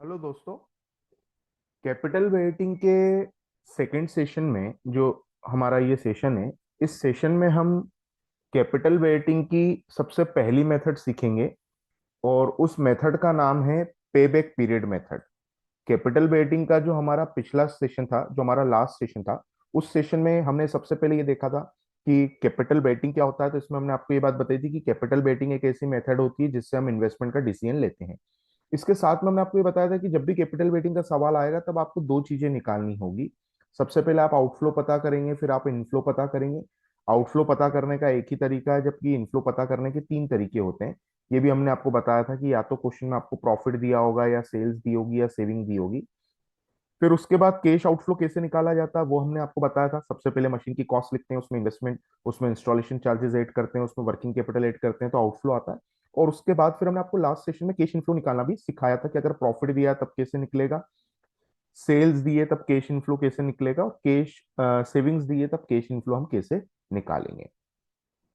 Hello दोस्तों। Capital waiting के second session में जो हमारा ये सेशन है, इस सेशन में हम कैपिटल वेटिंग की सबसे पहली मेथड सीखेंगे और उस मेथड का नाम है पे back period method. Capital waiting का जो हमारा पिछला सेशन था, जो हमारा लास्ट सेशन था, उस सेशन में हमने सबसे पहले ये देखा था कि कैपिटल वेटिंग क्या होता है। तो इसमें हमने आपको ये बात बताई थी कि कैपिटल वेटिंग एक ऐसी मेथड होती है जिससे हम इन्वेस्टमेंट का डिसीजन लेते हैं। इसके साथ में हमने आपको ये बताया था कि जब भी कैपिटल वेटिंग का सवाल आएगा तब आपको दो चीजें निकालनी होगी। सबसे पहले आप आउटफ्लो पता करेंगे, फिर आप इनफ्लो पता करेंगे। आउटफ्लो पता करने का एक ही तरीका है, जबकि इनफ्लो पता करने के तीन तरीके होते हैं। ये भी हमने आपको बताया था कि या तो क्वेश्चन में आपको प्रॉफिट दिया होगा, या सेल्स दी होगी, या सेविंग दी होगी। फिर उसके बाद कैश आउटफ्लो कैसे निकाला जाता है वो हमने आपको बताया था। सबसे पहले मशीन की कॉस्ट लिखते हैं, उसमें इन्वेस्टमेंट, उसमें इंस्टॉलेशन चार्जेस ऐड करते हैं, उसमें वर्किंग कैपिटल ऐड करते हैं, तो आउटफ्लो आता है। और उसके बाद फिर हमने आपको लास्ट सेशन में कैश इनफ्लो निकालना भी सिखाया था कि अगर प्रॉफिट दिया है तब कैसे निकलेगा, सेल्स दिए तब कैश इनफ्लो कैसे निकलेगा, और कैश सेविंग्स दिए तब कैश इनफ्लो हम कैसे निकालेंगे।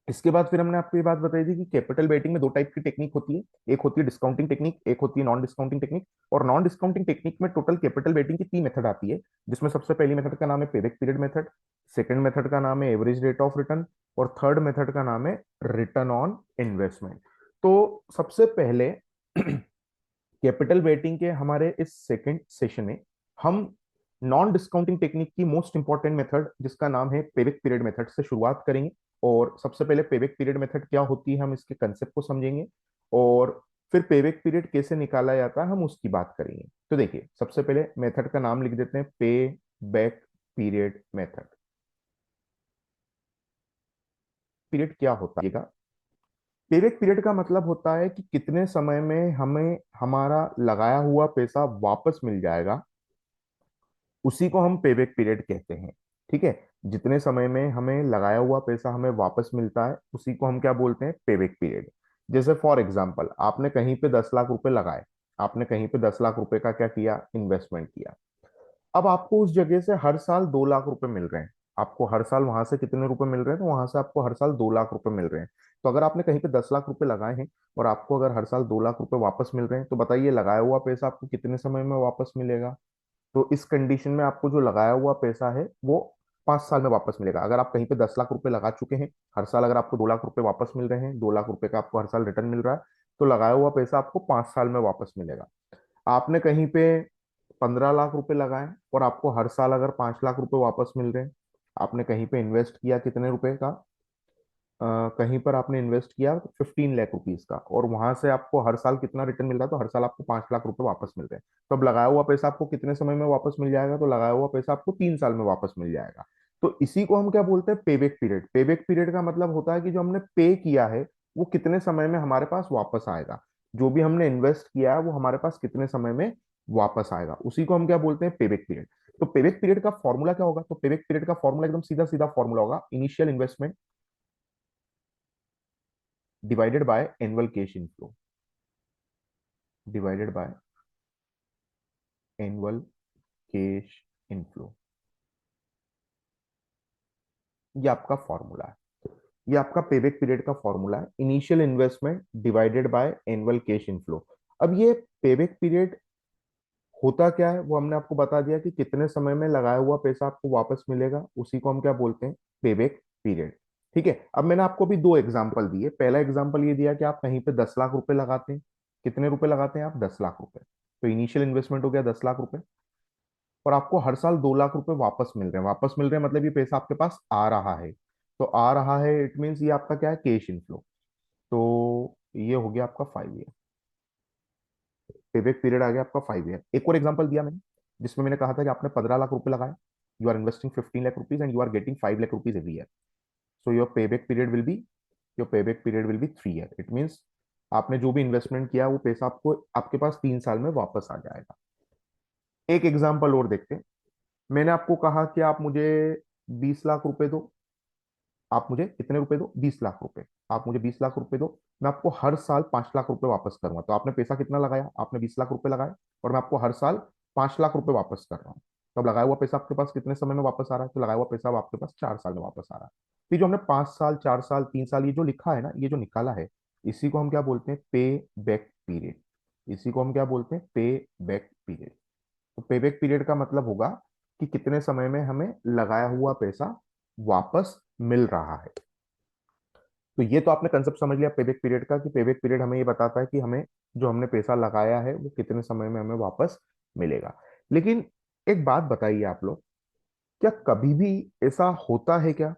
इसके बाद फिर हमने आपको ये बात बताई थी कि कैपिटल वेटिंग में दो टाइप की टेक्निक होती है। एक होती है डिस्काउंटिंग टेक्निक, एक होती है नॉन डिस्काउंटिंग टेक्निक। और नॉन डिस्काउंटिंग टेक्निक में टोटल कैपिटल वेटिंग की तीन मेथड आती है, जिसमें सबसे पहली मेथड का नाम है payback period method, second method का नाम है एवरेज रेट ऑफ रिटर्न, और थर्ड मेथड का नाम है रिटर्न ऑन इन्वेस्टमेंट। तो सबसे पहले कैपिटल वेटिंग के हमारे इस सेकंड सेशन में हम नॉन डिस्काउंटिंग टेक्निक की मोस्ट इंपॉर्टेंट मेथड, जिसका नाम है पेबैक पीरियड मेथड, से शुरुआत करेंगे। और सबसे पहले पेबैक पीरियड मेथड क्या होती है हम इसके कंसेप्ट को समझेंगे, और फिर पेबैक पीरियड कैसे निकाला जाता है हम उसकी बात करेंगे। तो देखिए, सबसे पहले मेथड का नाम लिख देते हैं, पे बैक पीरियड मेथड। पीरियड क्या होता है? पेबैक पीरियड का मतलब होता है कि कितने समय में हमें हमारा लगाया हुआ पैसा वापस मिल जाएगा, उसी को हम पेबैक पीरियड कहते हैं। ठीक है, जितने समय में हमें लगाया हुआ पैसा हमें वापस मिलता है उसी को हम क्या बोलते हैं, पेबैक पीरियड। जैसे फॉर एग्जांपल, आपने कहीं पे 10 लाख रुपए लगाए, आपने कहीं पे 10 लाख रुपए का क्या किया, इन्वेस्टमेंट किया। अब आपको उस जगह से हर साल 2 लाख रुपए मिल रहे हैं। आपको हर साल वहां से कितने रुपए मिल रहे हैं, तो वहां से आपको हर साल 2 लाख रुपए मिल रहे हैं। तो अगर आपने कहीं पे 10 लाख रुपए लगाए हैं और आपको अगर हर साल 2 लाख रुपए वापस मिल रहे हैं, तो बताइए लगाया हुआ पैसा आपको कितने समय में वापस मिलेगा। तो इस कंडीशन में आपको जो लगाया हुआ पैसा है वो 5 साल में वापस मिलेगा। अगर आप कहीं पे 10 लाख रुपए लगा चुके हैं, हर साल अगर आपको 2 लाख रुपए वापस मिल रहे हैं, 2 लाख रुपए का आपको हर साल रिटर्न मिल रहा है, तो लगाया हुआ पैसा आपको 5 साल में वापस मिलेगा। आपने कहीं पे 15 लाख रुपए लगाए और आपको हर साल अगर 5 लाख रुपए वापस मिल रहे हैं, आपने कहीं पे इन्वेस्ट किया कितने रुपए का, कहीं पर आपने इन्वेस्ट किया 15 लाख रुपीज का, और वहां से आपको हर साल कितना रिटर्न मिल रहा है, तो हर साल आपको 5 लाख रुपए वापस मिल रहे हैं। तो अब लगाया हुआ पैसा आपको कितने समय में वापस मिल जाएगा, तो लगाया हुआ पैसा आपको 3 साल में वापस मिल जाएगा। तो इसी को हम क्या बोलते हैं, पेबैक पीरियड। पेबैक पीरियड का मतलब होता है कि जो हमने पे किया है वो कितने समय में हमारे पास वापस आएगा। जो भी हमने इन्वेस्ट किया है वो हमारे पास कितने समय में वापस आएगा, उसी को हम क्या बोलते हैं, पेबैक पीरियड। तो पेबैक पीरियड का फॉर्मूला क्या होगा, तो पेबैक पीरियड का फॉर्मूला एकदम सीधा सीधा फॉर्मूला होगा, initial investment divided by annual cash inflow, divided by annual cash inflow. ये आपका फॉर्मूला है, ये आपका पेबैक पीरियड का फॉर्मूला है, initial investment divided by annual cash inflow. अब ये पेबैक पीरियड होता क्या है वो हमने आपको बता दिया कि कितने समय में लगाया हुआ पैसा आपको वापस मिलेगा, उसी को हम क्या बोलते हैं, पेबैक पीरियड। ठीक है, अब मैंने आपको भी दो एग्जांपल दिए। पहला एग्जांपल ये दिया कि आप कहीं पे 10 लाख रुपए लगाते हैं। कितने रुपए लगाते हैं आप, 10 लाख रुपए। तो इनिशियल इन्वेस्टमेंट हो गया 10 लाख रुपए, और आपको हर साल 2 लाख रुपए वापस मिल रहे हैं। वापस मिल रहे हैं मतलब ये पैसा आपके पास आ रहा है। तो आ रहा है इट मीन्स ये आपका क्या है, कैश इनफ्लो। तो ये हो गया आपका 5 ईयर, पेबैक पीरियड आ गया आपका 5 ईयर। एक और एग्जांपल दिया मैंने, जिसमें मैंने कहा था कि आपने 15 लाख रुपए लगाए, you are investing 15 lakh rupees and you are getting 5 lakh rupees every year. So your payback period will be 3 year. It means आपने जो भी इन्वेस्टमेंट किया वो पैसा आपको आपके पास 3 साल में वापस आ जाएगा। एक एग्जाम्पल और देखते हैं। मैंने आपको कहा कि आप मुझे 20 लाख रुपए दो, आप मुझे कितने रुपए दो, 20 लाख रुपए। आप मुझे 20 लाख रुपए दो, मैं आपको हर साल 5 लाख रुपए वापस करूंगा। तो आपने पैसा कितना लगाया, आपने 20 लाख रुपए लगाए, और मैं आपको हर साल 5 लाख रुपए वापस कर रहा हूँ। तो अब लगाया हुआ पैसा आपके पास कितने समय में वापस आ रहा है, तो लगाया हुआ पैसा अब आपके पास 4 साल में वापस आ रहा है। तो ये जो हमने 5 साल, 4 साल, 3 साल ये जो लिखा है ना, ये जो निकाला है, इसी को हम क्या बोलते हैं, पे बैक पीरियड। इसी को हम क्या बोलते हैं, पे बैक पीरियड। तो पे बैक पीरियड का मतलब होगा कि कितने समय में हमें लगाया हुआ पैसा वापस मिल रहा है। तो ये तो आपने कंसेप्ट समझ लिया पेबैक पीरियड का, कि पेबैक पीरियड हमें ये बताता है कि हमें जो हमने पैसा लगाया है वो कितने समय में हमें वापस मिलेगा। लेकिन एक बात बताइए आप लोग, क्या कभी भी ऐसा होता है क्या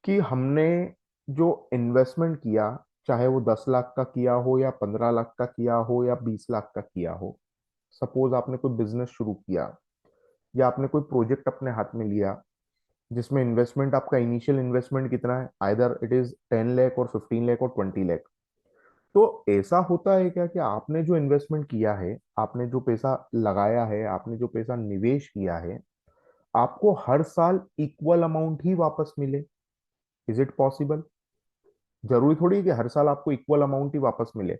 कि हमने जो इन्वेस्टमेंट किया, चाहे वो 10 लाख का किया हो या 15 लाख का किया हो या 20 लाख का किया हो, सपोज आपने कोई बिजनेस शुरू किया या आपने कोई प्रोजेक्ट अपने हाथ में लिया जिसमें इन्वेस्टमेंट, आपका इनिशियल इन्वेस्टमेंट कितना है, आइदर इट इज 10 लाख और 15 लाख और 20 लाख। तो ऐसा होता है क्या कि आपने जो इन्वेस्टमेंट किया है, आपने जो पैसा लगाया है, आपने जो पैसा निवेश किया है, आपको हर साल इक्वल अमाउंट ही वापस मिले? Is it possible? जरूरी थोड़ी है कि हर साल आपको इक्वल अमाउंट ही वापस मिले।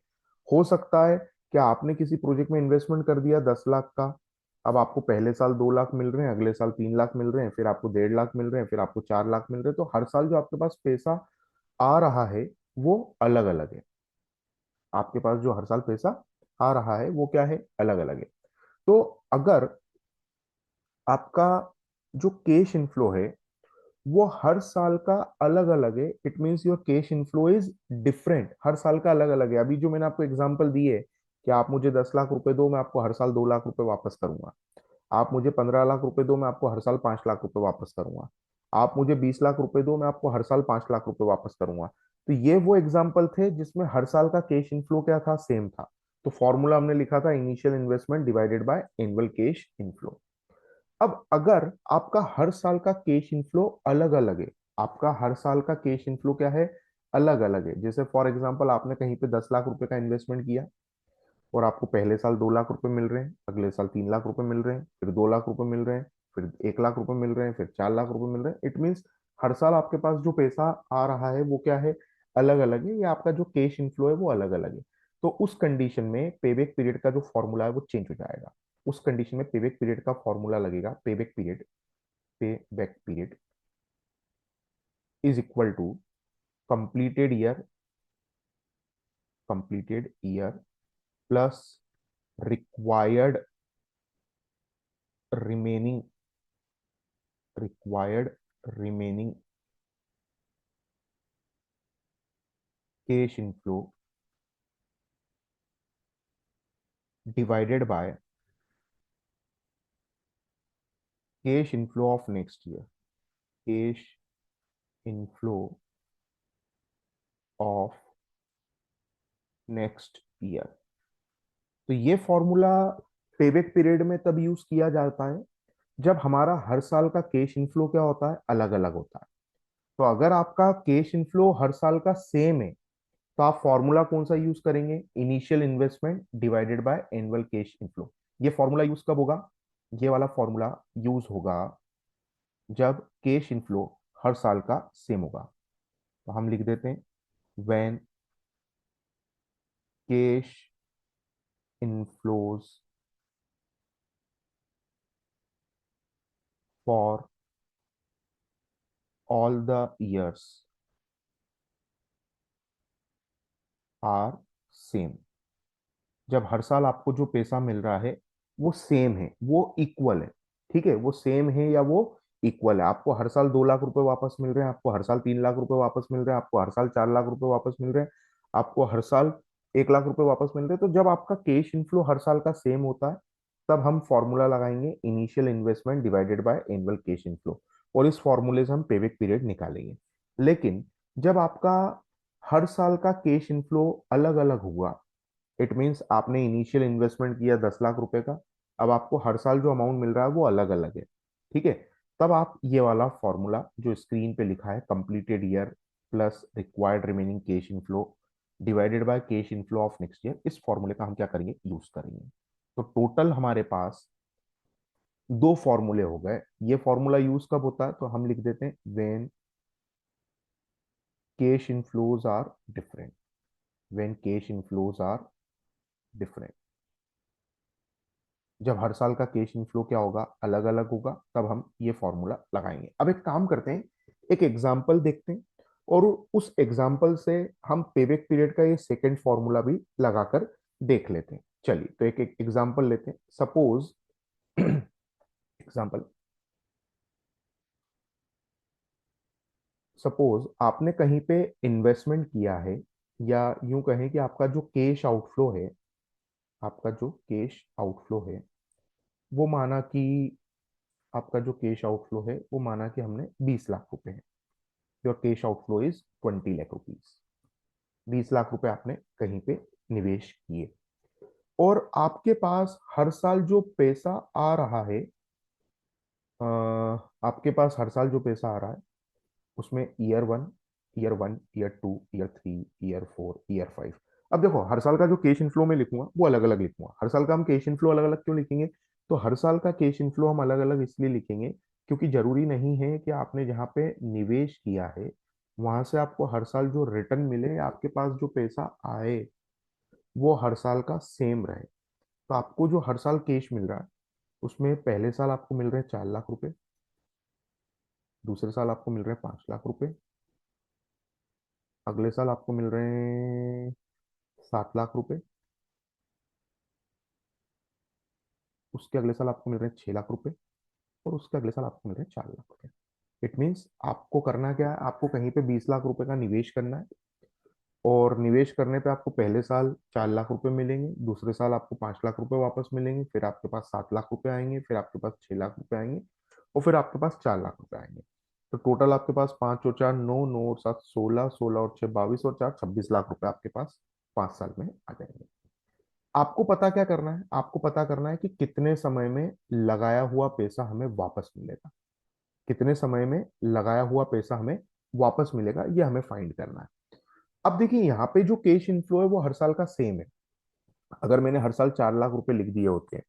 हो सकता है कि आपने किसी प्रोजेक्ट में इन्वेस्टमेंट कर दिया 10 लाख का, अब आपको पहले साल 2 लाख मिल रहे हैं, अगले साल 3 लाख मिल रहे हैं, फिर आपको 1.5 लाख मिल रहे हैं, फिर आपको 4 लाख मिल रहे हैं। तो हर साल जो आपके पास पैसा आ रहा है वो अलग अलग है। आपके पास जो हर साल पैसा आ रहा है वो क्या है, अलग अलग है। तो अगर आपका जो कैश इनफ्लो है वो हर साल का अलग अलग है, it means your cash inflow is different, हर साल का अलग अलग है। अभी जो मैंने आपको एग्जांपल दी है कि आप मुझे 10 लाख रुपए दो, मैं आपको हर साल 2 लाख रुपए वापस करूंगा। आप मुझे 15 लाख रुपए दो, मैं आपको हर साल 5 लाख रुपए वापस करूंगा। आप मुझे 20 लाख रुपए दो, मैं आपको हर साल 5 लाख रुपए वापस करूंगा। तो ये वो एग्जाम्पल थे जिसमें हर साल का कैश इनफ्लो क्या था, सेम था। तो फॉर्मूला हमने लिखा था initial investment divided by annual cash inflow. अब अगर आपका हर साल का कैश इनफ्लो अलग अलग है, आपका हर साल का कैश इनफ्लो क्या है, अलग अलग है। जैसे फॉर एग्जांपल आपने कहीं पे 10 लाख रुपए का इन्वेस्टमेंट किया और आपको पहले साल 2 लाख रुपए मिल रहे हैं, अगले साल 3 लाख रुपए मिल रहे हैं, फिर 2 लाख रुपए मिल रहे हैं, फिर 1 लाख रुपए मिल रहे हैं, फिर 4 लाख रुपए मिल रहे हैं। इट मीन्स हर साल आपके पास जो पैसा आ रहा है वो क्या है, अलग अलग है, या आपका जो कैश इनफ्लो है वो अलग अलग है। तो उस कंडीशन में पेबैक पीरियड का जो फॉर्मूला है वो चेंज हो जाएगा। उस कंडीशन में पेबैक पीरियड का फॉर्मूला लगेगा, payback period, pay back period is equal to completed year, completed year plus required remaining, required remaining cash inflow divided by cash inflow of next year, cash inflow of next year. तो ये formula payback period में तब use किया जाता है जब हमारा हर साल का कैश इनफ्लो क्या होता है, अलग अलग होता है। तो अगर आपका कैश इनफ्लो हर साल का सेम है तो आप फॉर्मूला कौन सा यूज करेंगे, initial investment divided by annual cash inflow. ये फॉर्मूला यूज कब होगा, ये वाला फॉर्मूला यूज होगा जब कैश इनफ्लो हर साल का सेम होगा। तो हम लिख देते हैं when cash inflows for all the years are same. जब हर साल आपको जो पैसा मिल रहा है वो सेम है, वो इक्वल है, ठीक है, वो सेम है या वो इक्वल है। आपको हर साल 2 लाख रुपए वापस मिल रहे हैं, आपको हर साल 3 लाख रुपए वापस मिल रहे हैं, आपको हर साल 4 लाख रुपए वापस मिल रहे हैं, आपको हर साल 1 लाख रुपए वापस मिल रहे हैं। तो जब आपका कैश इनफ्लो हर साल का सेम होता है तब हम फॉर्मूला लगाएंगे initial investment divided by annual cash inflow, और इस फॉर्मूले से हम पेबैक पीरियड निकालेंगे। लेकिन जब आपका हर साल का कैश इनफ्लो अलग अलग हुआ, इट मीन्स आपने इनिशियल इन्वेस्टमेंट किया 10 लाख रुपए का, अब आपको हर साल जो अमाउंट मिल रहा है वो अलग अलग है, ठीक है। तब आप ये वाला फॉर्मूला जो स्क्रीन पे लिखा है, completed year plus required remaining cash inflow divided by cash inflow of next year, इस फॉर्मूले का हम क्या करेंगे, यूज करेंगे। तो टोटल हमारे पास दो फॉर्मूले हो गए। ये फॉर्मूला यूज कब होता है, तो हम लिख देते हैं when cash inflows are different, when cash inflows are different. जब हर साल का कैश इनफ्लो क्या होगा, अलग अलग होगा, तब हम ये फॉर्मूला लगाएंगे। अब एक काम करते हैं, एक एग्जाम्पल देखते हैं और उस एग्जाम्पल से हम पेबैक पीरियड का ये सेकंड फॉर्मूला भी लगाकर देख लेते हैं। चलिए, तो एक एक एग्जांपल लेते हैं। सपोज एग्जांपल, सपोज आपने कहीं पे इन्वेस्टमेंट किया है, या यूं कहें कि आपका जो कैश आउटफ्लो है, आपका जो कैश आउटफ्लो है वो माना कि आपका जो कैश आउटफ्लो है वो माना कि हमने 20 लाख रुपए है। Your cash outflow is 20 lakh rupees. 20 lakh रुपए आपने कहीं पे निवेश किए, और आपके पास हर साल जो पैसा आ रहा है, आपके पास हर साल जो पैसा आ रहा है उसमें year one, year 2, year 3, year 4, year 5। अब देखो, हर साल का जो कैश इनफ्लो में लिखूंगा वो अलग अलग लिखूंगा। हर साल का हम कैश इनफ्लो अलग अलग क्यों लिखेंगे? तो हर साल का कैश इनफ्लो हम अलग अलग इसलिए लिखेंगे क्योंकि जरूरी नहीं है कि आपने जहाँ पे निवेश किया है वहां से आपको हर साल जो रिटर्न मिले, आपके पास जो पैसा आए, वो हर साल का सेम रहे। तो आपको जो हर साल कैश मिल रहा है उसमें पहले साल आपको मिल रहे हैं 4 लाख रुपए, दूसरे साल आपको मिल रहे हैं 5 लाख रुपए, अगले साल आपको मिल रहे हैं 7 लाख रुपए, उसके अगले साल आपको मिल रहे हैं 6 लाख रुपए, और उसके अगले साल आपको मिल रहे हैं 4 लाख रुपए। इट मीन्स आपको करना क्या है, आपको कहीं पे 20 लाख रुपए का निवेश करना है, और निवेश करने पे आपको पहले साल 4 लाख रुपए मिलेंगे, दूसरे साल आपको 5 लाख रुपए वापस मिलेंगे, फिर आपके पास 7 लाख रुपए आएंगे, फिर आपके पास 6 लाख रुपए आएंगे, और फिर आपके पास 4 लाख रुपए आएंगे। तो टोटल आपके पास 5 और 4 9, 9 और 7 16, 16 और 6 22, और 4 26 लाख रुपए आपके पास 5 साल में आ जाएंगे। आपको पता क्या करना है? आपको पता करना है कि कितने समय में लगाया हुआ पैसा हमें वापस मिलेगा। कितने समय में लगाया हुआ पैसा हमें वापस मिलेगा, ये हमें फाइंड करना है। अब देखिए, यहाँ पे जो कैश इनफ्लो है वो हर साल का सेम है। अगर मैंने हर साल 4 लाख रुपए लिख दिए होते,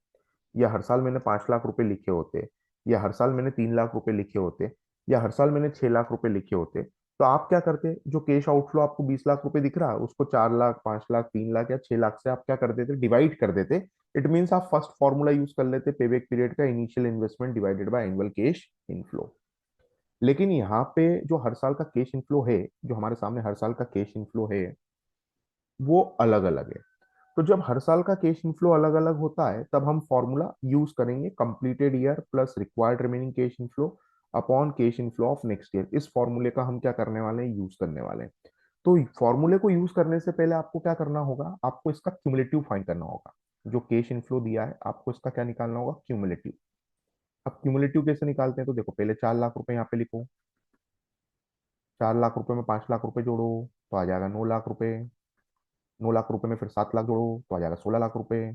या हर साल मैंने 5 लाख रुपए लिखे होते, या हर साल मैंने 3 लाख रुपए लिखे होते, या हर साल मैंने 6 लाख रुपए लिखे होते, तो आप क्या करते? जो कैश आउटफ्लो आपको 20 लाख रुपए दिख रहा है उसको 4 लाख, 5 लाख, 3 लाख या 6 लाख से आप क्या कर देते? डिवाइड कर देते। इट मीन्स आप फर्स्ट फॉर्मूला यूज कर लेते, पेबैक पीरियड का, initial investment divided by annual cash inflow. लेकिन यहाँ पे जो हर साल का कैश इनफ्लो है, जो हमारे सामने हर साल का कैश इनफ्लो है, वो अलग अलग है। तो जब हर साल का कैश इनफ्लो अलग अलग होता है तब हम फॉर्मूला यूज करेंगे, completed year plus required remaining cash inflow upon cash inflow of next year. इस फॉर्मूले का हम क्या करने वाले हैं? यूज करने वाले हैं। तो फॉर्मूले को यूज करने से पहले आपको क्या करना होगा? आपको इसका क्यूमुलेटिव फाइंड करना होगा। जो कैश इनफ्लो दिया है आपको इसका क्या निकालना होगा? क्यूमुलेटिव। अब क्यूमुलेटिव कैसे निकालते हैं? तो देखो, पहले 4 लाख रुपए यहाँ पे लिखो, 4 लाख रुपए में 5 लाख रुपए जोड़ो तो आ जाएगा 9 लाख रुपए। 9 लाख रुपए में फिर 7 लाख जोड़ो तो आ जाएगा 16 लाख रुपए।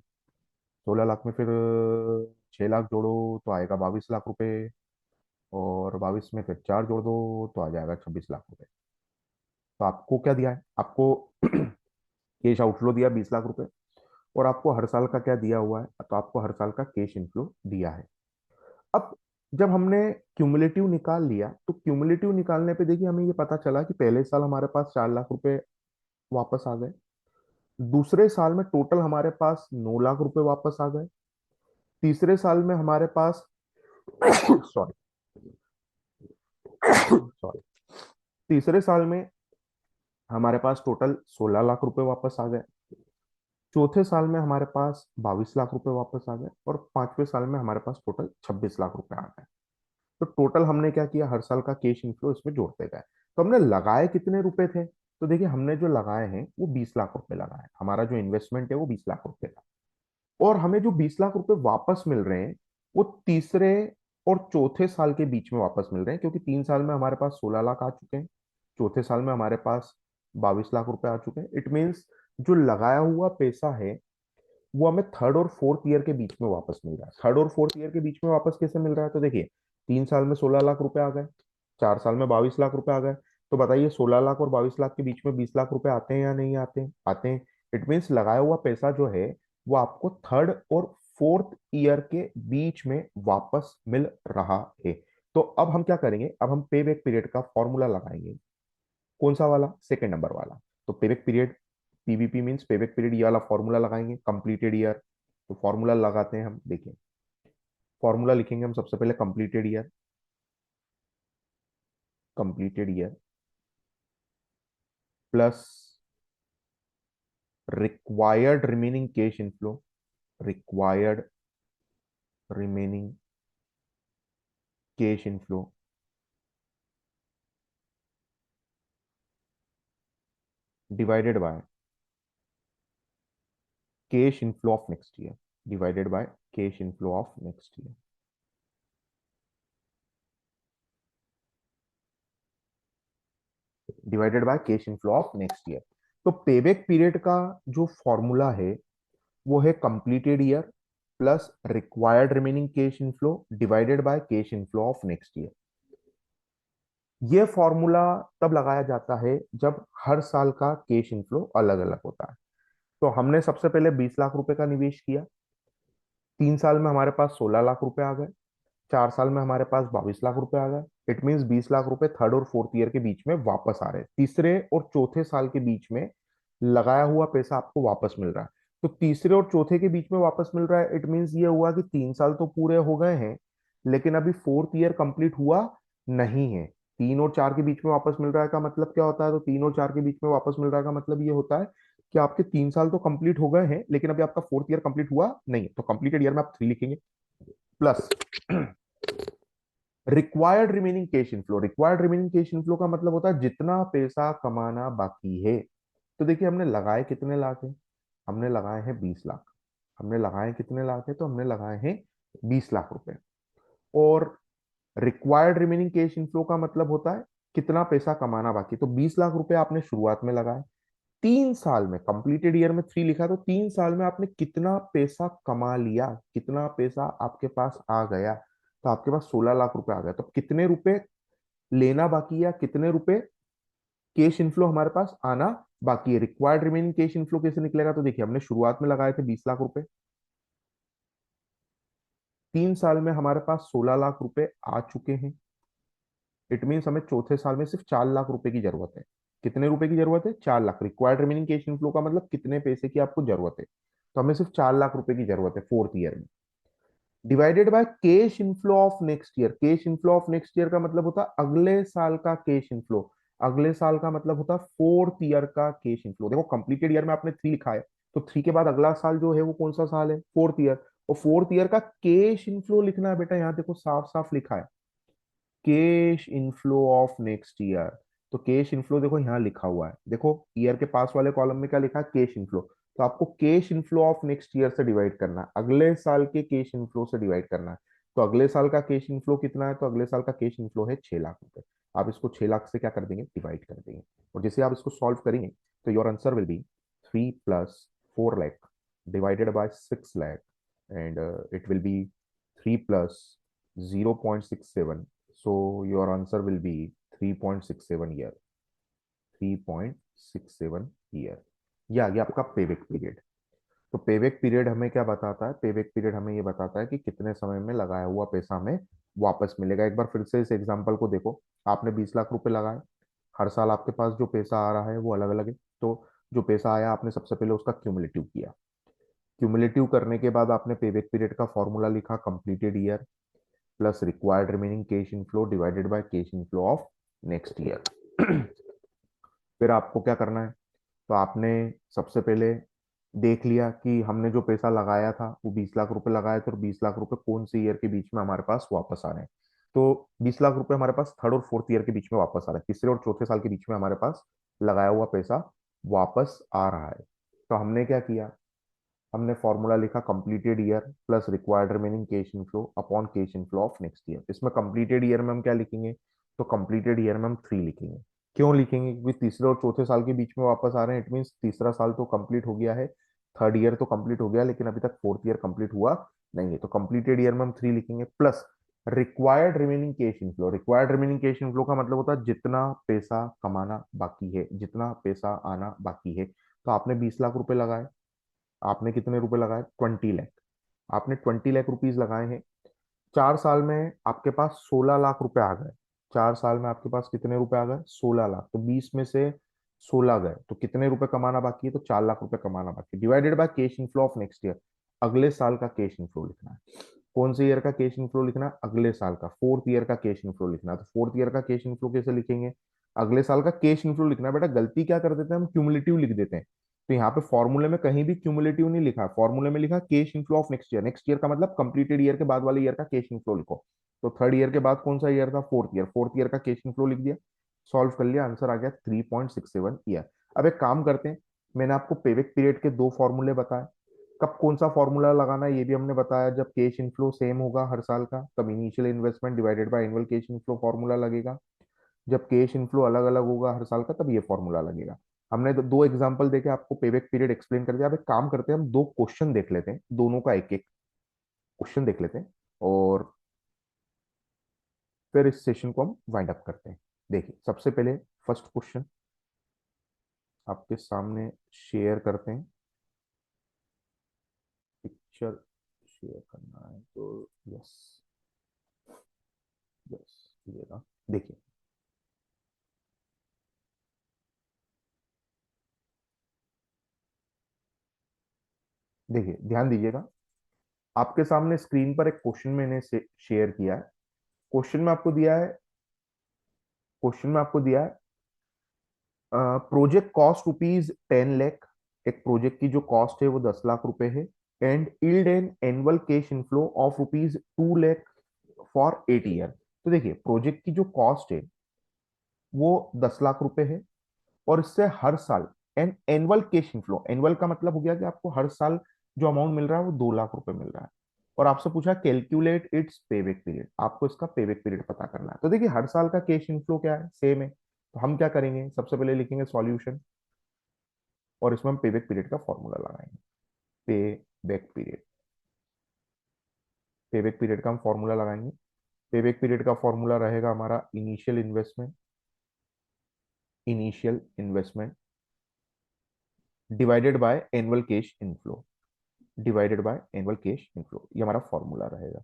16 लाख में फिर 6 लाख जोड़ो तो आएगा 22 लाख रुपए, और 22 में फिर 4 जोड़ दो तो आ जाएगा 26 लाख रुपए। तो आपको क्या दिया है? आपको कैश आउटफ्लो दिया 20 लाख रुपए, और आपको हर साल का क्या दिया हुआ है? तो आपको हर साल का कैश इनफ्लो दिया है। अब जब हमने क्यूमुलेटिव निकाल लिया, तो क्यूमुलेटिव निकालने पे देखिए हमें ये पता चला कि पहले साल हमारे पास 4 लाख रुपए वापस आ गए, दूसरे साल में टोटल हमारे पास 9 लाख रुपए वापस आ गए, तीसरे साल में हमारे पास सॉरी सॉरी तीसरे साल में हमारे पास टोटल 16 लाख रुपए वापस आ गए, चौथे साल में हमारे पास 22 लाख रुपए वापस आ गए, और पांचवें साल में हमारे पास टोटल 26 लाख रुपए आ गए। तो टोटल हमने क्या किया? हर साल का कैश इनफ्लो इसमें जोड़ते गए। तो हमने लगाए कितने रुपए थे? तो देखिए, हमने जो लगाए हैं वो 20 लाख रुपए लगाए। हमारा जो इन्वेस्टमेंट है वो 20 लाख रुपए का, और हमें जो 20 लाख रुपए वापस मिल रहे हैं वो तीसरे और चौथे साल के बीच में वापस मिल रहे हैं, क्योंकि 3 साल में हमारे पास 16 लाख आ चुके हैं, चौथे साल में हमारे पास 22 लाख रुपए आ चुके हैं। इट मीन्स जो लगाया हुआ पैसा है वो हमें थर्ड और फोर्थ ईयर के बीच में वापस मिल रहा है। थर्ड और फोर्थ ईयर के बीच में वापस कैसे मिल रहा है? तो देखिए, 3 साल में 16 लाख रुपए आ गए, 4 साल में 22 लाख रुपए आ गए। तो बताइए, 16 लाख और 22 लाख के बीच में 20 लाख रुपए आते हैं या नहीं आते हैं? आते हैं। इट मीन्स लगाया हुआ पैसा जो है वो आपको थर्ड और फोर्थ ईयर के बीच में वापस मिल रहा है। तो अब हम क्या करेंगे? अब हम पे बैक पीरियड का फॉर्मूला लगाएंगे। कौन सा वाला? सेकंड नंबर वाला। तो payback period, PBP means payback period, ये वाला फॉर्मूला लगाएंगे, कंप्लीटेड ईयर। तो फॉर्मूला लगाते हैं हम, देखिए फॉर्मूला लिखेंगे हम सबसे पहले completed year, completed year plus required remaining cash inflow, required remaining cash inflow divided by cash inflow of next year, divided by cash inflow of next year, divided by cash inflow of next year. तो payback period का जो formula है वो है completed year plus required remaining cash inflow divided by cash inflow of next year. ये formula तब लगाया जाता है जब हर साल का कैश इनफ्लो अलग अलग होता है। तो हमने सबसे पहले 20 लाख रुपए का निवेश किया, 3 साल में हमारे पास 16 लाख रुपए आ गए, 4 साल में हमारे पास 22 लाख रुपए आ गए। इट मीन्स 20 लाख रुपए थर्ड और फोर्थ ईयर के बीच में वापस आ रहे हैं, तीसरे और चौथे साल के बीच में लगाया हुआ पैसा आपको वापस मिल रहा है। तो तीसरे और चौथे के बीच में वापस मिल रहा है, इट मीन्स ये हुआ कि 3 साल तो पूरे हो गए हैं, लेकिन अभी फोर्थ ईयर कंप्लीट हुआ नहीं है। 3 और 4 के बीच में वापस मिल रहा है का मतलब क्या होता है? तो 3 और 4 के बीच में वापस मिल रहा है का मतलब ये होता है कि आपके 3 साल तो कंप्लीट हो गए हैं, लेकिन अभी आपका फोर्थ ईयर कंप्लीट हुआ नहीं है। तो कंप्लीटेड ईयर में आप 3 लिखेंगे plus required remaining cash inflow. Required remaining cash inflow का मतलब होता है जितना पैसा कमाना बाकी है। तो देखिए हमने लगाए कितने लाख है, हमने लगाए हैं 20 लाख। हमने लगाए कितने लाख है? तो हमने लगाए हैं 20 लाख रुपए। और रिक्वायर्ड रिमेनिंग कैश इनफ्लो का मतलब होता है कितना पैसा कमाना बाकी। तो 20 लाख रुपए आपने शुरुआत में लगाए, 3 साल में कंप्लीटेड ईयर में 3 लिखा, तो 3 साल में आपने कितना पैसा कमा लिया, कितना पैसा आपके पास आ गया? तो आपके पास 16 लाख रुपए आ गए। तो कितने रुपए लेना बाकी है या कितने रुपए कैश इनफ्लो हमारे पास आना बाकी है? रिक्वायर्ड रिमेनिंग कैश इनफ्लो कैसे निकलेगा? तो देखिए हमने शुरुआत में लगाए थे 20 लाख रुपए, 3 साल में हमारे पास 16 लाख रुपए आ चुके हैं। इट मीन्स हमें चौथे साल में सिर्फ 4 लाख रुपए की जरूरत है। कितने रुपए की जरूरत है? 4 lakh. Required remaining cash inflow का मतलब कितने पैसे की आपको जरूरत है? तो हमें सिर्फ 4 लाख रुपए की जरूरत है फोर्थ ईयर में, divided by cash inflow of next year. Cash inflow of next year का मतलब होता है अगले साल का कैश इनफ्लो। अगले साल का मतलब होता है फोर्थ ईयर का कैश इनफ्लो। देखो कंप्लीटेड ईयर में आपने 3 लिखा है, तो 3 के बाद अगला साल जो है वो कौन सा साल है? Fourth year. और फोर्थ ईयर का कैश इनफ्लो लिखना है बेटा, यहाँ देखो साफ साफ लिखा है cash inflow of next year. तो कैश इनफ्लो देखो यहाँ लिखा हुआ है, देखो ईयर के पास वाले कॉलम में क्या लिखा है? Cash inflow. तो आपको cash inflow of next year से डिवाइड करना है, अगले साल के कैश इनफ्लो से डिवाइड करना है। तो अगले साल का कैश इनफ्लो कितना है? तो अगले साल का कैश इनफ्लो है 6 लाख रुपए। आप इसको 6 लाख से क्या कर देंगे? डिवाइड कर देंगे। और जैसे आप इसको सॉल्व करेंगे तो your answer will be 3 + 4 lakh divided by 6 lakh, and it will be 3 + 0.67। So your answer will be 3.67 year, 3.67 year. ये आ गया आपका पेबैक पीरियड। तो पेबैक पीरियड हमें क्या बताता है? पेबैक पीरियड हमें ये बताता है कि कितने समय में लगाया हुआ पैसा हमें वापस मिलेगा। एक बार फिर से इस एग्जांपल को देखो, आपने 20 लाख रुपए लगाए, हर साल आपके पास जो पैसा आ रहा है वो अलग अलग है। तो जो पैसा आया आपने सबसे पहले उसका क्यूमुलेटिव किया, क्यूमुलेटिव करने के बाद आपने पेबैक पीरियड का फॉर्मूला लिखा completed year plus required remaining cash inflow divided by cash inflow of next year. फिर आपको क्या करना है? तो आपने सबसे पहले देख लिया कि हमने जो पैसा लगाया था वो 20 लाख रुपए लगाए थे, और 20 लाख रुपए कौन से ईयर के बीच में हमारे पास वापस आ रहे हैं? तो 20 लाख रुपए हमारे पास थर्ड और फोर्थ ईयर के बीच में वापस आ रहा है, तीसरे और चौथे साल के बीच में हमारे पास लगाया हुआ पैसा वापस आ रहा है। तो हमने क्या किया? हमने फॉर्मूला लिखा completed year plus required remaining cash inflow upon cash inflow of next year. इसमें कंप्लीटेड ईयर में हम क्या लिखेंगे? तो कंप्लीटेड ईयर में हम 3 लिखेंगे। क्यों लिखेंगे? क्योंकि तीसरे और चौथे साल के बीच में वापस आ रहे हैं, इट मीन्स तीसरा साल तो कंप्लीट हो गया है, थर्ड ईयर तो कंप्लीट हो गया, लेकिन अभी तक फोर्थ ईयर कंप्लीट हुआ नहीं है। तो कंप्लीटेड ईयर में हम 3 लिखेंगे plus required remaining cash inflow. Required remaining cash inflow का मतलब होता है जितना पैसा कमाना बाकी है, जितना पैसा आना बाकी है। तो आपने 20 लाख रुपए लगाए, आपने कितने रुपए लगाए? 20 लाख। आपने 20 लाख रुपीज लगाए हैं, 4 साल में आपके पास 16 लाख रुपए आ गए। 4 साल में आपके पास कितने रुपए आ गए? 16 लाख। तो 20 में से 16 गए, तो कितने रुपए कमाना बाकी है? तो 4 लाख रुपए कमाना बाकी है, divided by cash inflow of next year. अगले साल का कैश इनफ्लो लिखना है। कौन से ईयर का कैश इनफ्लो लिखना है? अगले साल का, फोर्थ ईयर का कैश इनफ्लो लिखना है। तो फोर्थ ईयर का कैश इनफ्लो कैसे लिखेंगे? अगले साल का कैश इनफ्लो लिखना है बेटा। गलती क्या कर देते हैं हम? क्यूमुलेटिव लिख देते हैं। तो यहाँ पे फॉर्मूले में कहीं भी क्यूमुलेटिव नहीं लिखा, फॉर्मूले में लिखा cash inflow of next year. Next year का मतलब कंप्लीटेड ईयर के बाद वाले ईयर का कैश इनफ्लो लिखो। तो थर्ड ईयर के बाद कौन सा ईयर था? Fourth year. फोर्थ ईयर का कैश इनफ्लो लिख दिया, सॉल्व कर लिया, आंसर आ गया 3.67 ईयर। अब एक काम करते हैं, मैंने आपको पेबैक पीरियड के दो फॉर्मूले बताए, कब कौन सा फॉर्मूला लगाना है ये भी हमने बताया। जब कैश इनफ्लो सेम होगा हर साल का, तब initial investment divided by annual cash inflow formula लगेगा। जब कैश इनफ्लो अलग अलग होगा हर साल का, तब ये फॉर्मूला लगेगा। हमने तो दो एग्जांपल देके आपको पेबैक पीरियड एक्सप्लेन कर दिया। अब एक काम करते हैं, हम दो क्वेश्चन देख लेते हैं, दोनों का एक एक क्वेश्चन देख लेते हैं, और फिर इस सेशन को हम वाइंड अप करते हैं। देखिए सबसे पहले फर्स्ट क्वेश्चन आपके सामने शेयर करते हैं। पिक्चर शेयर करना है तो यस, यस ये रहा। देखिए, देखिए ध्यान दीजिएगा, आपके सामने स्क्रीन पर एक क्वेश्चन मैंने शेयर किया है। क्वेश्चन में आपको दिया है, क्वेश्चन में आपको दिया है प्रोजेक्ट कॉस्ट रुपीज 10 लाख। एक प्रोजेक्ट की जो कॉस्ट है वो 10 लाख रुपए है। And yield an annual cash inflow of rupees 2 lakh for 8 year. तो देखिए प्रोजेक्ट की जो कॉस्ट है वो 10 लाख रुपए है, और इससे हर साल an annual cash inflow, annual का मतलब हो गया कि आपको हर साल जो अमाउंट मिल रहा है वो 2 लाख रुपए मिल रहा है। और आपसे पूछा कैलकुलेट इट्स पेबैक पीरियड, आपको इसका पेबैक पीरियड पता करना है। तो देखिए हर साल का कैश इनफ्लो क्या है, सेम है। तो हम क्या करेंगे, सबसे पहले लिखेंगे सॉल्यूशन, और इसमें हम पेबैक पीरियड का फॉर्मूला लगाएंगे। पे बैक पीरियड, पेबैक पीरियड का हम फॉर्मूला लगाएंगे। पेबैक पीरियड का फॉर्मूला रहेगा हमारा initial investment, initial investment divided by annual cash inflow, divided by annual cash inflow, ये हमारा फॉर्मूला रहेगा।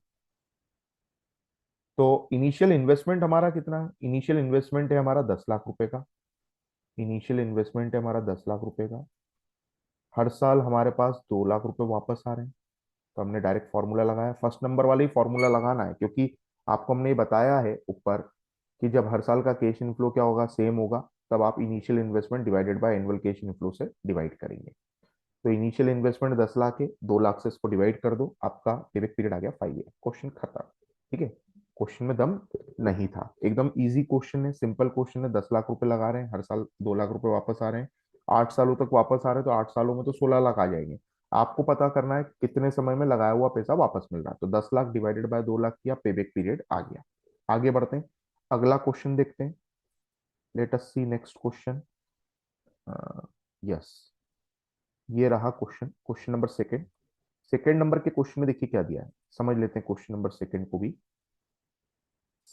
तो इनिशियल इन्वेस्टमेंट हमारा कितना है? इनिशियल इन्वेस्टमेंट है हमारा 10 लाख रुपए का। इनिशियल इन्वेस्टमेंट है हमारा 10 लाख रुपए का। हर साल हमारे पास 2 लाख रुपए वापस आ रहे हैं। तो हमने डायरेक्ट फॉर्मूला लगाया, फर्स्ट नंबर वाला ही फॉर्मूला लगाना है, क्योंकि आपको हमने ये बताया है ऊपर कि जब हर साल का कैश इनफ्लो क्या होगा, सेम होगा, तब आप initial investment divided by annual cash inflow से डिवाइड करेंगे। तो इनिशियल इन्वेस्टमेंट 10 लाख है, 2 लाख से इसको डिवाइड कर दो, आपका पेबैक पीरियड आ गया 5 ईयर। क्वेश्चन खत्म। ठीक है, क्वेश्चन में दम नहीं था, एकदम इजी क्वेश्चन है, सिंपल क्वेश्चन है। 10 लाख रुपए लगा रहे हैं, हर साल 2 लाख रुपए वापस आ रहे हैं, 8 सालों तक वापस आ रहे हैं, तो 8 सालों में तो 16 लाख आ जाएंगे। आपको पता करना है कितने समय में लगाया हुआ पैसा वापस मिल रहा है। तो 10 लाख डिवाइडेड बाय 2 लाख किया, पेबैक पीरियड आ गया। आगे बढ़ते हैं, अगला क्वेश्चन देखते हैं। लेट अस सी नेक्स्ट क्वेश्चन। यस, ये रहा question, question number second. Second number के क्वेश्चन में देखिए क्या दिया है, समझ लेते हैं क्वेश्चन नंबर सेकंड को भी।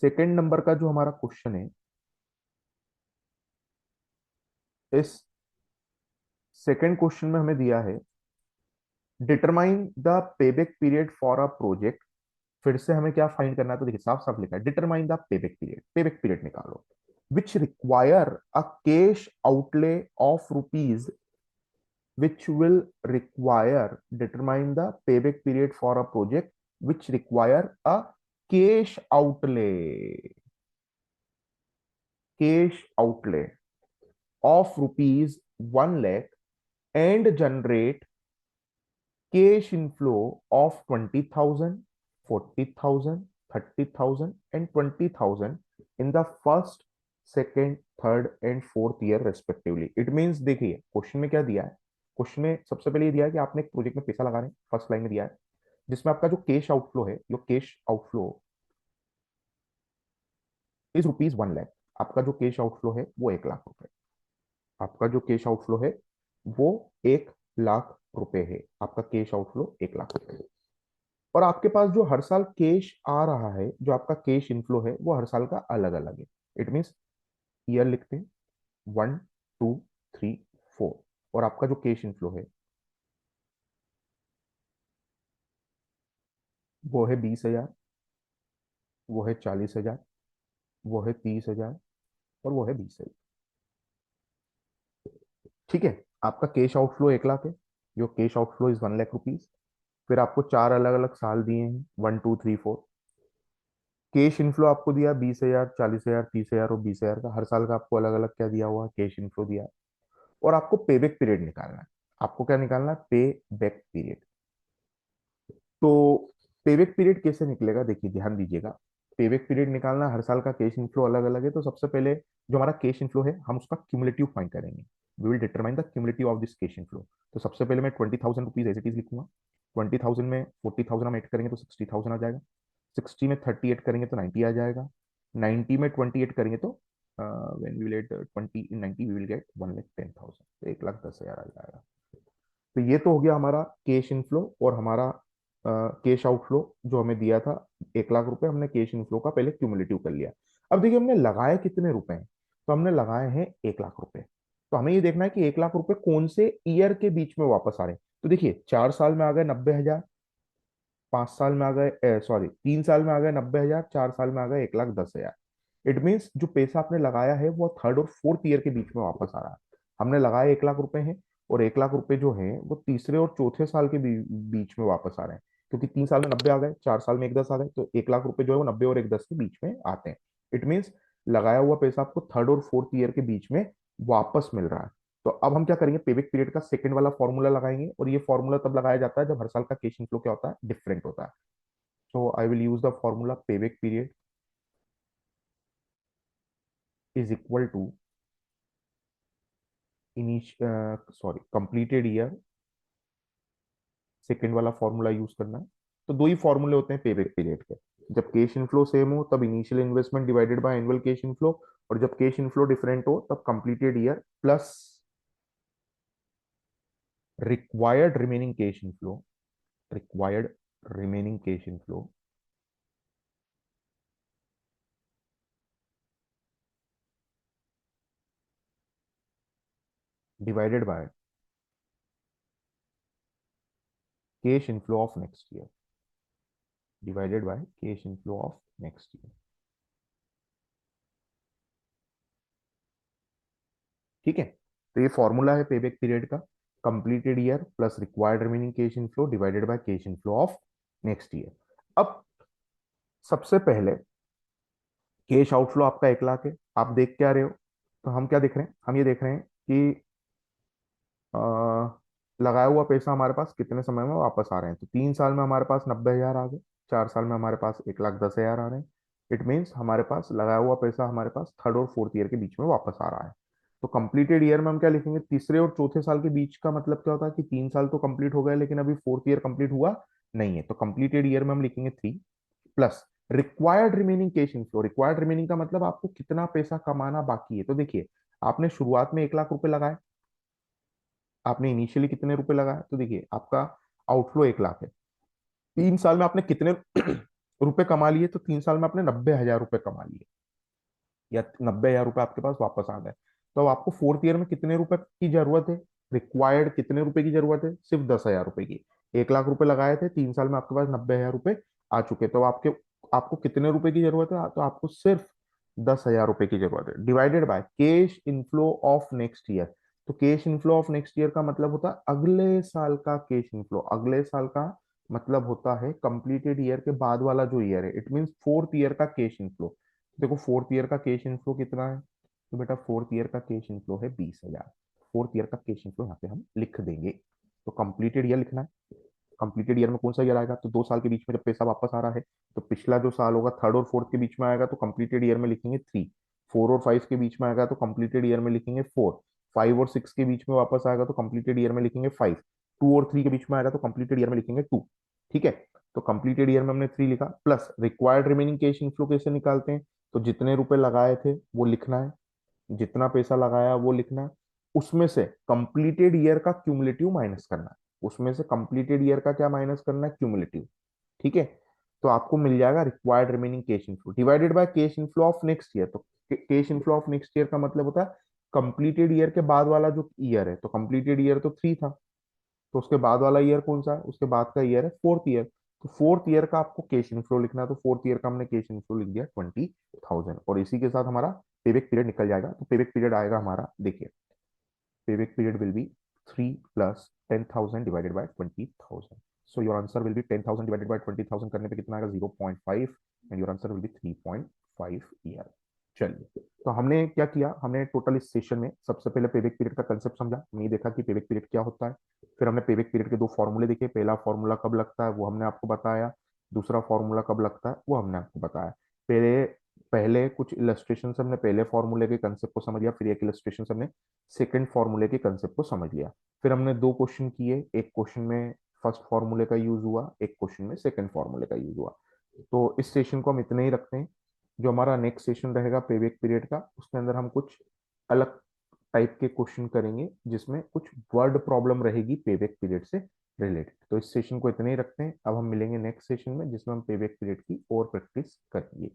सेकंड नंबर का जो हमारा क्वेश्चन है, इस सेकंड क्वेश्चन में हमें दिया है determine the payback period for a project. फिर से हमें क्या फाइंड करना है, तो देखिए साफ साफ लिखा है determine the payback period, payback period निकालो which require a cash outlay of rupees, which will require determine the payback period for a project which require a cash outlay, cash outlay of rupees 1 lakh and generate cash inflow of 20,000, 40,000, 30,000 and 20,000 in the first, second, third and fourth year respectively. It means देखिए question में क्या दिया है, question में सबसे पहले ये दिया है कि आपने एक प्रोजेक्ट में पैसा लगा रहे हैं, फर्स्ट लाइन में दिया है, जिसमें आपका जो कैश आउटफ्लो है, जो cash outflow is rupees 1 lakh. आपका जो कैश आउटफ्लो है वो 1 लाख रुपए, आपका जो कैश आउटफ्लो है वो 1 लाख रुपए है, आपका कैश आउटफ्लो 1 लाख रुपए है। और आपके पास जो हर साल कैश आ रहा है, जो आपका कैश इनफ्लो है, वो हर साल का अलग अलग है। इट मीन्स ईयर लिखते हैं 1, 2, 3, 4, और आपका जो कैश इनफ्लो है वो है 20,000, वो है 40,000, वो है 30,000, और वो है 20,000। ठीक है, आपका कैश आउटफ्लो 1 लाख है, जो cash outflow is 1 lakh rupees. फिर आपको चार अलग अलग साल दिए हैं, 1, 2, 3, 4। कैश इनफ्लो आपको दिया 20,000, 40,000, 30,000 और 20,000 का, हर साल का आपको अलग अलग क्या दिया हुआ है, कैश इनफ्लो दिया है। और आपको पेबैक पीरियड निकालना है। आपको क्या निकालना है, पे बैक पीरियड। तो पेबैक पीरियड कैसे निकलेगा, देखिए ध्यान दीजिएगा। पेबैक पीरियड निकालना, हर साल का कैश इनफ्लो अलग अलग है, तो सबसे पहले जो हमारा कैश इनफ्लो है हम उसका क्यूमुलेटिव फाइंड करेंगे। We will determine the cumulative of this cash inflow. तो सबसे पहले मैं 20,000 रुपीज एज इट इज लिखूंगा। 20,000 में 40,000 हम ऐड करेंगे तो 60,000 आ जाएगा। 60 में 30 ऐड करेंगे तो 90 आ जाएगा। 90 में 20 ऐड करेंगे तो when we will add 20 in 90 we will get 1,10,000, तो 1,10,000 आ जाएगा। तो ये तो हो गया हमारा कैश इनफ्लो और हमारा कैश आउटफ्लो जो हमें दिया था। 1,00,000 रुपए हमने कैश इनफ्लो का पहले क्यूमुलेटिव कर लिया। अब देखिए हमने लगाए कितने रुपए हैं, तो हमने लगाए हैं 1,00,000 रुपए। तो हमें ये देखना है कि 1,00,000 रुपए कौन से ईयर के बीच में वापस आ रहे हैं। तो देखिए 4 साल में आ गए 90,000, 5 साल में आ गए, सॉरी 3 साल में आ गए 90,000, 4 साल में आ गए 1,10,000। इट मीन्स जो पैसा आपने लगाया है वो थर्ड और फोर्थ ईयर के बीच में वापस आ रहा है। हमने लगाए 1,00,000 रुपए हैं, और 1,00,000 रुपए जो है वो तीसरे और चौथे साल के बीच में वापस आ रहे हैं। क्योंकि 3 साल में 90 आ गए, 4 साल में 1,10 आ गए, तो 1,00,000 रुपए जो है वो 90 और 1,10 के बीच में आते हैं। इट मीन्स लगाया हुआ पैसा आपको थर्ड और फोर्थ ईयर के बीच में वापस मिल रहा है। तो अब हम क्या करेंगे, पेबैक पीरियड का सेकंड वाला फॉर्मूला लगाएंगे, और ये फॉर्मूला तब लगाया जाता है जब हर साल का कैश इनफ्लो क्या होता है, डिफरेंट होता है। So I will use the formula payback period is equal to completed year। Second वाला फॉर्मूला यूज करना है। तो दो ही फॉर्मूले होते हैं पेबैक पीरियड के। जब कैश इनफ्लो सेम हो तब initial investment divided by annual cash inflow, और जब कैश इनफ्लो डिफरेंट हो तब completed year plus required remaining cash inflow, required remaining cash inflow divided by cash inflow of next year, divided by cash inflow of next year. ठीक है, तो ये formula है payback period का, completed year plus required remaining cash inflow divided by cash inflow of next year. अब सबसे पहले cash outflow आपका 1,00,000 है, आप देख क्या रहे हो, तो हम क्या देख रहे हैं, हम ये देख रहे हैं कि अ, लगाया हुआ पैसा हमारे पास कितने समय में वापस आ रहे हैं। तो 3 साल में हमारे पास 90,000 आ गए, 4 साल में हमारे पास 1,10,000 आ रहे हैं। इट मीन्स हमारे पास लगाया हुआ पैसा हमारे पास थर्ड और फोर्थ ईयर के बीच में वापस आ रहा है। तो कंप्लीटेड ईयर में हम क्या लिखेंगे, तीसरे और चौथे साल के बीच का मतलब क्या होता है कि 3 साल तो कंप्लीट हो गए लेकिन अभी फोर्थ ईयर कंप्लीट हुआ नहीं है। तो कंप्लीटेड ईयर में हम लिखेंगे 3 plus required remaining cash inflow. Required remaining का मतलब आपको कितना पैसा कमाना बाकी है। तो देखिए आपने शुरुआत में 1,00,000 रुपए लगाए, आपने इनिशियली कितने रुपए लगाए, तो देखिए आपका आउटफ्लो 1,00,000 है। 3 साल में आपने कितने रुपए कमा लिए, तो 3 साल में आपने 90,000 रुपए कमा लिए, या 90,000 रुपए आपके पास वापस आ गए। तो अब आपको फोर्थ ईयर में कितने रुपए की जरूरत है, रिक्वायर्ड कितने रुपए की जरूरत है, सिर्फ 10,000 रुपए की। 1,00,000 रुपए लगाए थे, 3 साल में आपके पास 90,000 रुपए आ चुके, तो आपके आपको कितने रुपए की जरूरत है, तो आपको सिर्फ 10,000 रुपए की जरूरत है, divided by cash inflow of next year. तो cash inflow of next year का मतलब होता है अगले साल का कैश इनफ्लो। अगले साल का मतलब होता है कंप्लीटेड ईयर के बाद वाला जो ईयर है, इट मीन्स फोर्थ ईयर का कैश इनफ्लो। देखो फोर्थ ईयर का कैश इनफ्लो कितना है, तो बेटा फोर्थ ईयर का कैश इनफ्लो है 20,000। फोर्थ ईयर का कैश इनफ्लो यहाँ पे हम लिख देंगे। तो कंप्लीटेड ईयर लिखना है। कंप्लीटेड ईयर में कौन सा ईयर आएगा, तो 2 साल के बीच में जब पैसा वापस आ रहा है, तो पिछला जो साल होगा थर्ड और फोर्थ के बीच में आएगा तो कंप्लीटेड ईयर में लिखेंगे 3। 4 और 5 के बीच में आएगा तो कंप्लीटेड ईयर में लिखेंगे 4। 5 और 6 के बीच में वापस आएगा तो कंप्लीटेड ईयर में लिखेंगे 5। 2 और 3 के बीच में आएगा तो कंप्लीटेड ईयर में लिखेंगे 2। ठीक है, तो कंप्लीटेड ईयर में हमने 3 लिखा, plus required remaining cash inflow कैसे निकालते हैं, तो जितने रुपए लगाए थे वो लिखना है, जितना पैसा लगाया वो लिखना है, उसमें से कंप्लीटेड ईयर का क्यूमुलेटिव माइनस करना है। उसमें से कंप्लीटेड ईयर का क्या माइनस करना है, क्यूमुलेटिव। ठीक है, तो आपको मिल जाएगा required remaining cash inflow divided by cash inflow of next year. तो cash inflow of next year का मतलब होता है कंप्लीटेड ईयर के बाद वाला जो ईयर है। तो कंप्लीटेड ईयर तो 3 था, तो उसके बाद वाला ईयर कौन सा है, उसके बाद का ईयर है फोर्थ ईयर। तो फोर्थ ईयर का आपको कैश इनफ्लो लिखना है, तो फोर्थ ईयर का हमने कैश इनफ्लो लिख दिया 20,000, और इसी के साथ हमारा पेबैक पीरियड निकल जाएगा। तो पेबैक पीरियड आएगा हमारा, देखिए payback period will be 3 plus 10,000 divided by 20,000। So your answer will be 10,000 divided by 20,000 करने पे कितना आएगा, 0.5, and your answer will be 3.5 year. चलिए, तो हमने क्या किया, हमने टोटल इस सेशन में सबसे पहले पेबैक पीरियड का कंसेप्ट समझा, हमने ये देखा कि पेबैक पीरियड क्या होता है। फिर हमने पेबैक पीरियड के दो फॉर्मूले देखे, पहला फॉर्मूला कब लगता है वो हमने आपको बताया, दूसरा फॉर्मूला कब लगता है वो हमने आपको बताया। पहले पहले कुछ इलस्ट्रेशन से हमने पहले फॉर्मूले के कंसेप्ट को समझ लिया, फिर एक इलस्ट्रेशन से हमने सेकंड फॉर्मूले के कंसेप्ट को समझ लिया। फिर हमने दो क्वेश्चन किए, एक क्वेश्चन में फर्स्ट फॉर्मूले का यूज हुआ, एक क्वेश्चन में सेकंड फॉर्मूले का यूज हुआ। तो इस सेशन को हम इतने ही रखते हैं। जो हमारा नेक्स्ट सेशन रहेगा पेबैक पीरियड का, उसके अंदर हम कुछ अलग टाइप के क्वेश्चन करेंगे, जिसमें कुछ वर्ड प्रॉब्लम रहेगी पेबैक पीरियड से रिलेटेड। तो इस सेशन को इतने ही रखते हैं, अब हम मिलेंगे नेक्स्ट सेशन में जिसमें हम पेबैक पीरियड की और प्रैक्टिस करेंगे।